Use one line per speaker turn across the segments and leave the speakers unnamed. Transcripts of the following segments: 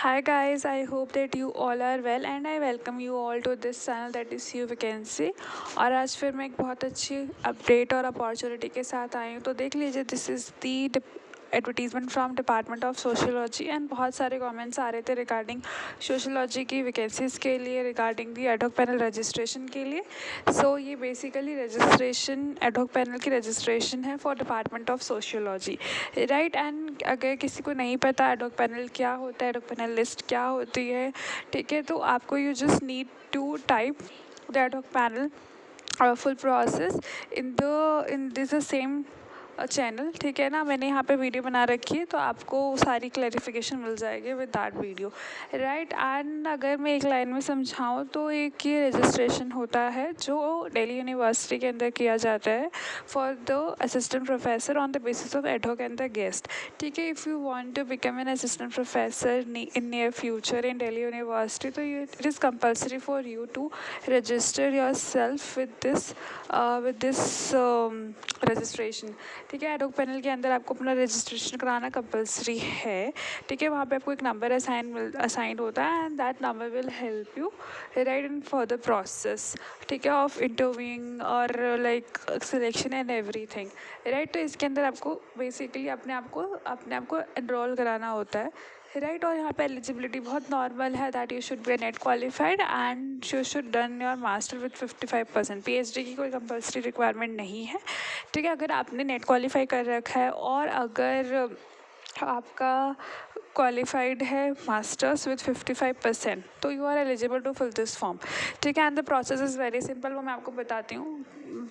Hi guys, I hope that you all are well and I welcome you all to this channel that is You Vacancy। और आज फिर मैं एक बहुत अच्छी अपडेट और अपॉर्चुनिटी के साथ आई हूँ। तो देख लीजिए, this is the advertisement from department of sociology and बहुत सारे कमेंट्स आ रहे थे रिगार्डिंग सोशियोलॉजी की वैकेंसीज़ के लिए, regarding the ad hoc panel registration के लिए। सो ये बेसिकली रजिस्ट्रेशन एडहॉक पैनल की रजिस्ट्रेशन है for department of sociology, right. And अगर किसी को नहीं पता एडहॉक पैनल क्या होता है, एडहॉक पैनल लिस्ट क्या होती है, ठीक है, तो आपको you just need to type the ad hoc panel full process in this same channel, ठीक है ना। मैंने यहाँ पे वीडियो बना रखी है तो आपको सारी क्लैरिफिकेशन मिल जाएगी with that video, right. And अगर मैं एक लाइन में समझाऊँ तो एक ये रजिस्ट्रेशन होता है जो दिल्ली यूनिवर्सिटी के अंदर किया जाता है for the assistant professor on the basis of ad hoc and the guest, ठीक है। If you want to become an assistant professor in near future in Delhi university, तो it is compulsory for you to register yourself with this registration, ठीक है। Ad hoc panel के अंदर आपको अपना registration कराना कंपलसरी है, ठीक है। वहाँ पे आपको एक नंबर असाइन होता है and that number will help you right in further process, ठीक है, ऑफ इंटरव्यूइंग और like selection and everything, right. तो इसके अंदर आपको बेसिकली अपने आप को एनरोल कराना होता है, राइट। और यहाँ पे एलिजिबिलिटी बहुत नॉर्मल है, that you should be net qualified and you should done your master with 55%। PhD की कोई कंपल्सरी रिक्वायरमेंट नहीं है, ठीक है। अगर आपने नेट क्वालिफाई कर रखा है और अगर आपका क्वालिफाइड है मास्टर्स विद 55%, तो you are eligible to fill this form, ठीक है। And the process is very simple, वो मैं आपको बताती हूँ।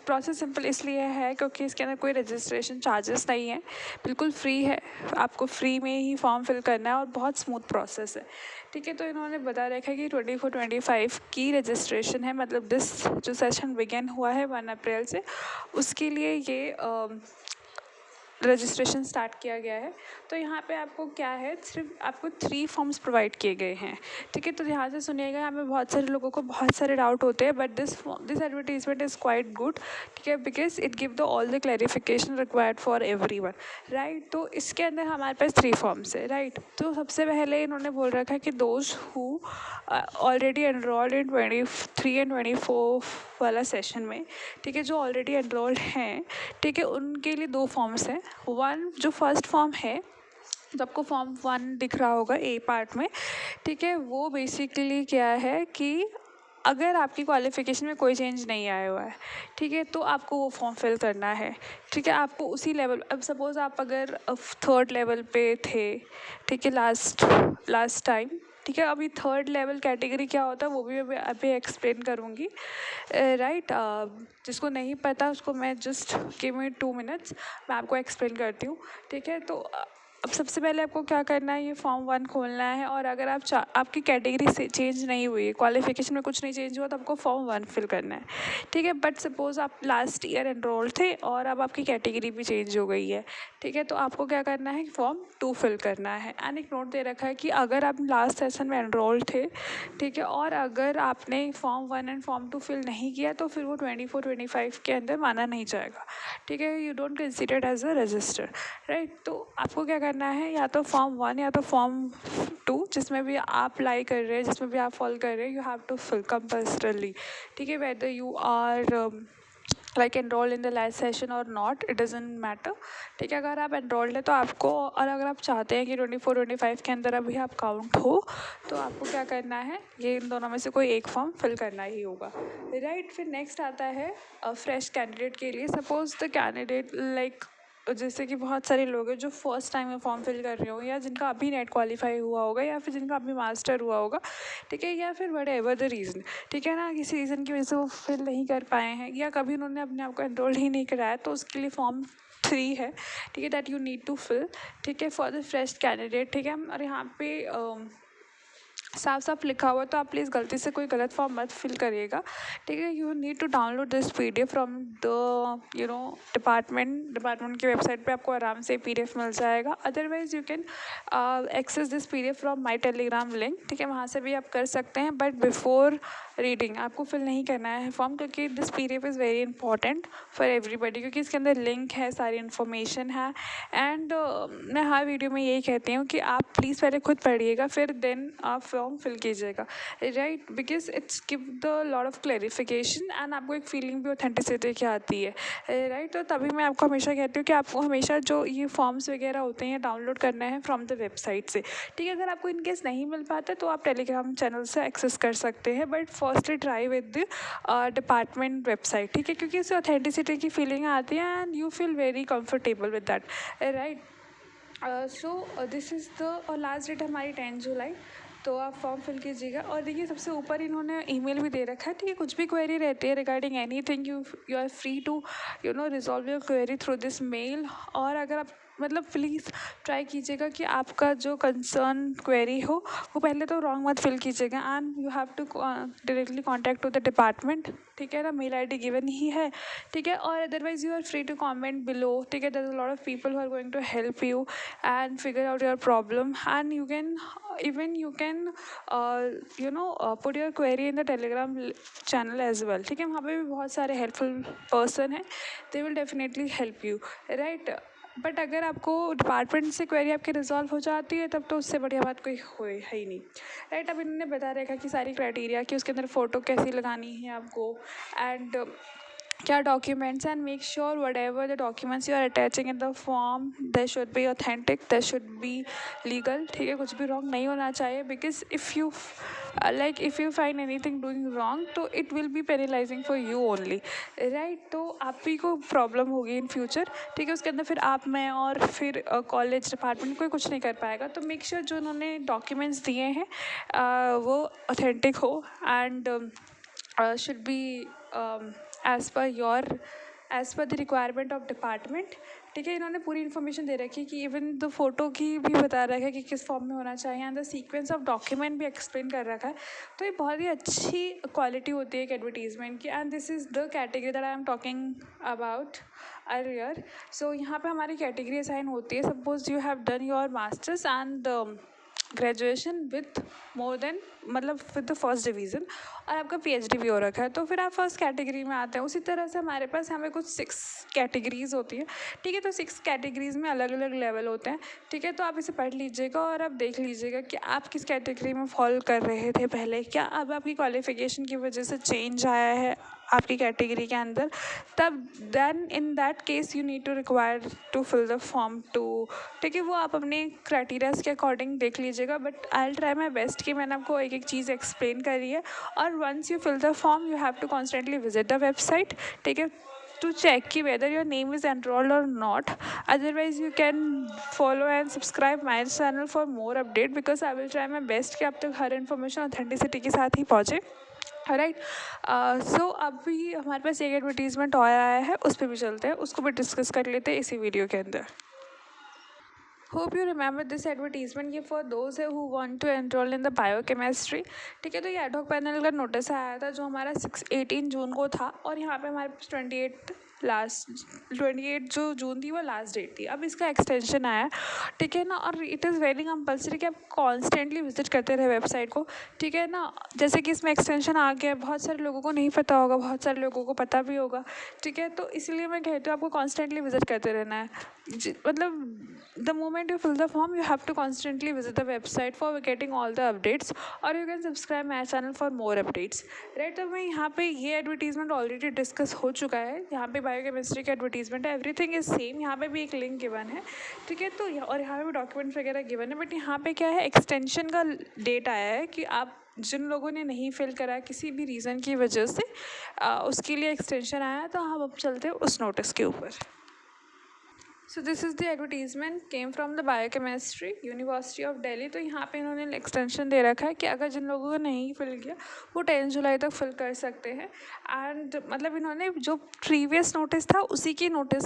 प्रोसेस सिंपल इसलिए है क्योंकि इसके अंदर कोई रजिस्ट्रेशन चार्जेस नहीं है, बिल्कुल फ्री है, आपको फ्री में ही फॉर्म फिल करना है और बहुत स्मूथ प्रोसेस है, ठीक है। तो इन्होंने बता रखा है कि 24-25 की रजिस्ट्रेशन है, मतलब दिस जो सेशन बिगेन हुआ है 1 अप्रैल से, उसके लिए ये रजिस्ट्रेशन स्टार्ट किया गया है। तो यहाँ पे आपको क्या है, सिर्फ आपको 3 फॉर्म्स प्रोवाइड किए गए हैं, ठीक है। तो ध्यान से सुनिएगा, यहाँ पे बहुत सारे लोगों को बहुत सारे डाउट होते हैं, but this advertisement is quite good, ठीक है, because it give the all the clarification required for everyone, right. तो इसके अंदर हमारे पास 3 फॉर्म्स है, राइट। तो सबसे पहले इन्होंने बोल रखा है कि those who already enrolled in 23 and 24 वाला सेशन में, ठीक है, जो ऑलरेडी एनरोल्ड हैं, ठीक है, उनके लिए 2 फॉर्म्स हैं। जो फर्स्ट फॉर्म है, तो आपको फॉर्म 1 दिख रहा होगा ए पार्ट में, ठीक है। वो बेसिकली क्या है कि अगर आपकी क्वालिफिकेशन में कोई चेंज नहीं आया हुआ है, ठीक है, तो आपको वो फॉर्म फिल करना है, ठीक है। आपको उसी लेवल, अब सपोज़ आप अगर 3rd लेवल पे थे, ठीक है, लास्ट टाइम, ठीक है। अभी 3rd लेवल कैटेगरी क्या होता है वो भी अभी एक्सप्लेन करूँगी, राइट। जिसको नहीं पता उसको मैं जस्ट गिव मी 2 मिनट्स, मैं आपको एक्सप्लेन करती हूँ, ठीक है। तो अब सबसे पहले आपको क्या करना है, ये फॉर्म 1 खोलना है और अगर आपकी कैटेगरी से चेंज नहीं हुई है, क्वालिफिकेशन में कुछ नहीं चेंज हुआ, तो आपको फॉर्म 1 फिल करना है, ठीक है। बट सपोज़ आप लास्ट ईयर एनरोल थे और अब आपकी कैटेगरी भी चेंज हो गई है, ठीक है, तो आपको क्या करना है, फॉर्म 2 फिल करना है। एंड एक नोट दे रखा है कि अगर आप लास्ट सेशन में एनरोल थे, ठीक है, और अगर आपने फॉर्म 1 एंड फॉर्म 2 फिल नहीं किया, तो फिर वो 24-25 के अंदर माना नहीं जाएगा, ठीक है। You don't consider as a register, right. तो आपको क्या करना है, या तो फॉर्म 1 या तो फॉर्म 2, जिसमें भी आप अप्लाई कर रहे हैं, जिसमें भी आप फॉल कर रहे हैं, you have to fill compulsorily, ठीक है। Whether you are like enrolled in the last session or not, it doesn't matter, ठीक है। अगर आप एनरोल्ड है तो आपको, और अगर आप चाहते हैं कि 24-25 के अंदर अभी आप काउंट हो, तो आपको क्या करना है, ये इन दोनों में से कोई एक फॉर्म फिल करना ही होगा, राइट। फिर नेक्स्ट आता है फ्रेश कैंडिडेट के लिए। सपोज द कैंडिडेट लाइक, जैसे कि बहुत सारे लोग हैं जो फर्स्ट टाइम में फॉर्म फिल कर रहे हो, या जिनका अभी नेट क्वालिफाई हुआ होगा, या फिर जिनका अभी मास्टर हुआ होगा, ठीक है, या फिर व्हाटएवर द रीज़न, ठीक है ना, किसी रीज़न की वजह से वो फिल नहीं कर पाए हैं, या कभी उन्होंने अपने आप को एनरोल ही नहीं कराया, तो उसके लिए फॉर्म 3 है, ठीक है, that you need to fill, ठीक है, फॉर द फ्रेश कैंडिडेट, ठीक है। और यहाँ पे साफ साफ लिखा हुआ है, तो आप प्लीज़ गलती से कोई गलत फॉर्म मत फिल करिएगा, ठीक है। You need to download this PDF from the department की वेबसाइट पे आपको आराम से PDF मिल जाएगा। Otherwise you can access this PDF from my Telegram link, ठीक है, वहाँ से भी आप कर सकते हैं। बट बिफोर रीडिंग आपको फिल नहीं करना है फॉर्म, क्योंकि this PDF is very important for everybody, क्योंकि इसके अंदर लिंक है, सारी इन्फॉर्मेशन है। एंड मैं हर वीडियो में यही कहती हूँ कि आप प्लीज़ पहले खुद पढ़िएगा, फिर देन आप फॉर्म फिल कीजिएगा, right, because it's give the lot of clarification and आपको एक फीलिंग भी ऑथेंटिसिटी की आती है, राइट। तो तभी मैं आपको हमेशा कहती हूँ कि आपको हमेशा जो ये फॉर्म्स वगैरह होते हैं डाउनलोड करना है फ्रॉम द वेबसाइट से, ठीक है। अगर आपको इनकेस नहीं मिल पाता तो आप टेलीग्राम चैनल से एक्सेस कर सकते हैं, but firstly try with the department website, ठीक है, क्योंकि इससे ऑथेंटिसिटी की फीलिंग आती है and you feel very comfortable with that, right. So this is the और लास्ट डेट हमारी 10 जुलाई, तो आप फॉर्म फिल कीजिएगा। और देखिए सबसे ऊपर इन्होंने ईमेल भी दे रखा है, ठीक है। कुछ भी क्वेरी रहती है regarding anything, you are free to resolve your query through this mail. और अगर आप मतलब प्लीज़ ट्राई कीजिएगा कि आपका जो कंसर्न क्वेरी हो वो पहले तो रॉन्ग मत फिल कीजिएगा, and you have to directly contact to the department, ठीक है ना। मेल ID गिवन ही है, ठीक है। और otherwise you are free to comment below, ठीक है। There is a lot of people who are going to help you and figure out your problem, and you can put your query in the telegram channel as well, ठीक है। वहाँ पे भी बहुत सारे helpful person हैं, they will definitely help you, right. But अगर आपको डिपार्टमेंट से क्वेरी आपकी रिजॉल्व हो जाती है तब तो उससे बढ़िया बात कोई हो है ही नहीं, राइट। अब इन्होंने बता रखा कि सारी क्राइटेरिया कि उसके अंदर फ़ोटो कैसी लगानी है आपको, एंड क्या documents, and make sure whatever the documents you are attaching in the form they should be authentic, they should be legal, ठीक है। कुछ भी रॉन्ग नहीं होना चाहिए, because if you find anything doing wrong तो it will be penalising for you only, right. तो आप ही को प्रॉब्लम होगी इन फ्यूचर, ठीक है। उसके अंदर फिर आप, मैं और फिर कॉलेज डिपार्टमेंट कोई कुछ नहीं कर पाएगा। तो मेक श्योर जो उन्होंने डॉक्यूमेंट्स दिए हैं वो ऑथेंटिक हो, and should be as per the requirement of department, ठीक है। इन्होंने पूरी इन्फॉर्मेशन दे रखी है कि इवन द फोटो की भी बता रखा है कि किस फॉर्म में होना चाहिए, and the sequence of document भी एक्सप्लेन कर रखा है। तो ये बहुत ही अच्छी क्वालिटी होती है एक एडवर्टीजमेंट की, and this is the category that I am talking about earlier. So यहाँ पे हमारी कैटेगरी असाइन होती है, suppose you have done your masters and graduation with more than मतलब विद द फर्स्ट डिवीज़न, और आपका PhD भी हो रखा है, तो फिर आप फर्स्ट कैटेगरी में आते हैं। उसी तरह से हमारे पास हमें कुछ 6 कैटेगरीज़ होती है, ठीक है। तो 6 कैटेगरीज़ में अलग अलग लेवल होते हैं, ठीक है। तो आप इसे पढ़ लीजिएगा और आप देख लीजिएगा कि आप किस कैटेगरी में फॉल कर रहे थे पहले, क्या अब आपकी क्वालिफिकेशन की वजह से चेंज आया है आपकी कैटेगरी के अंदर, तब then in that case you need to require to fill the form too, ठीक है। वो आप अपने क्राइटेरियाज़ के अकॉर्डिंग देख लीजिएगा, but I will try my best कि मैंने आपको एक एक चीज़ एक्सप्लेन करी है। और once you fill the form you have to constantly visit the website, ठीक है, to check ki whether your name is enrolled or not. Otherwise you can follow and subscribe my channel for more update, because I will try my best कि आप तक हर information authenticity के साथ ही पहुँचे, right. सो अभी हमारे पास एक एडवर्टीजमेंट और आया है, उस पर भी चलते हैं, उसको भी डिस्कस कर लेते हैं इसी वीडियो के अंदर। Hope you remember this advertisement, ये फॉर दोज है who want to enrol in the biochemistry, ठीक है। तो ये एडहॉक पैनल का नोटिस आया था जो हमारा 18 जून को था, और यहाँ पे हमारे पास 28 जो जून थी वो लास्ट डेट थी। अब इसका एक्सटेंशन आया, ठीक है ना। और इट इज़ वेरी कंपल्सरी कि आप कॉन्स्टेंटली विजिट करते रहे वेबसाइट को, ठीक है ना। जैसे कि इसमें एक्सटेंशन आ गया, बहुत सारे लोगों को नहीं पता होगा, बहुत सारे लोगों को पता भी होगा, ठीक है। तो इसलिए मैं कहती हूँ आपको कॉन्स्टेंटली विजिट करते रहना है, मतलब the moment you fill the form you have to constantly visit the website for getting all the updates, or you can subscribe my channel for more updates, right। तो मैं यहाँ पे ये एडवर्टीजमेंट ऑलरेडी डिस्कस हो चुका है, यहाँ पे बायोकेमिस्ट्री का एडवर्टीजमेंट है, एवरीथिंग इज सेम। यहाँ पे भी एक लिंक गिवन है, ठीक है। तो और यहाँ पे भी डॉक्यूमेंट्स वगैरह गिवन है, बट यहाँ पे क्या है, एक्सटेंशन का डेट आया है कि आप जिन लोगों ने नहीं फिल करा किसी भी रीज़न की वजह से उसके लिए एक्सटेंशन आया है। तो हम अब चलते हैं उस नोटिस के ऊपर। So this is the advertisement came from the biochemistry university of Delhi. तो यहाँ पे इन्होंने एक्सटेंशन दे रखा है कि अगर जिन लोगों को नहीं फिल किया वो 10 जुलाई तक फिल कर सकते हैं। एंड मतलब इन्होंने जो प्रीवियस नोटिस था उसी की नोटिस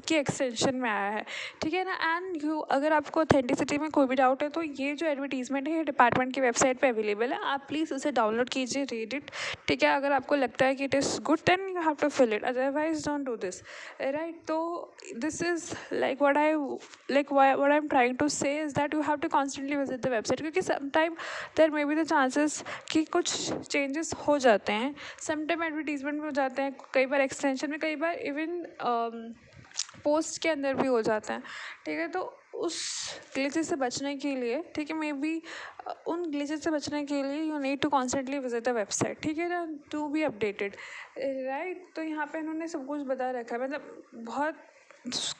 की एक्सटेंशन में आया है, ठीक है ना। एंड यू अगर आपको ऑथेंटिसिटी में कोई भी डाउट है तो ये जो एडवर्टीजमेंट है ये डिपार्टमेंट की वेबसाइट पे अवेलेबल है, आप प्लीज़ उसे डाउनलोड कीजिए, रीड इट, ठीक है। अगर आपको लगता है कि it is good then you have to fill it, otherwise don't do this, right. तो this is like what I'm trying to say is that you have to constantly visit the website, क्योंकि sometime there may be the chances कि कुछ changes हो जाते हैं, sometime advertisement में हो जाते हैं, कई बार extension में, कई बार even पोस्ट के अंदर भी हो जाता है, ठीक है। तो उस ग्लिचेस से बचने के लिए, ठीक है, मे बी उन ग्लिचेस से बचने के लिए you need to constantly visit the website, ठीक है ना, टू बी अपडेटेड, राइट। तो यहाँ पे इन्होंने सब कुछ बता रखा है, मतलब बहुत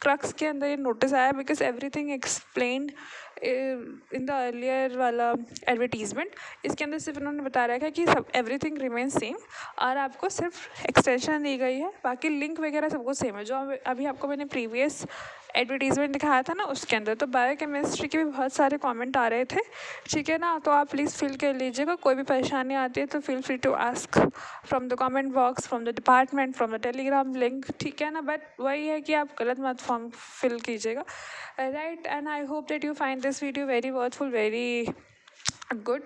क्रक्स के अंदर ये नोटिस आया, because everything explained in the earlier वाला एडवर्टीजमेंट। इसके अंदर सिर्फ इन्होंने बता रखा है कि सब एवरीथिंग रिमेन सेम, और आपको सिर्फ एक्सटेंशन दी गई है, बाकी लिंक वगैरह सब कुछ सेम है, जो अभी आपको मैंने प्रीवियस एडवर्टीजमेंट दिखाया था ना उसके अंदर। तो बायोकेमिस्ट्री के भी बहुत सारे कमेंट आ रहे थे, ठीक है ना। तो आप प्लीज़ फिल कर लीजिएगा, कोई भी परेशानी आती है तो feel free to ask from the comment box, from the department, from the Telegram link, ठीक है ना। बट वही है कि आप गलत मत फॉर्म फिल कीजिएगा, right. And I hope that you find this video very worthful, very good.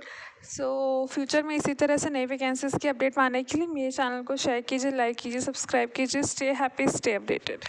So future में इसी तरह से नई वैकेंसीज़ की अपडेट पाने के लिए मेरे चैनल को शेयर कीजिए, लाइक कीजिए, सब्सक्राइब कीजिए। Stay happy, stay updated.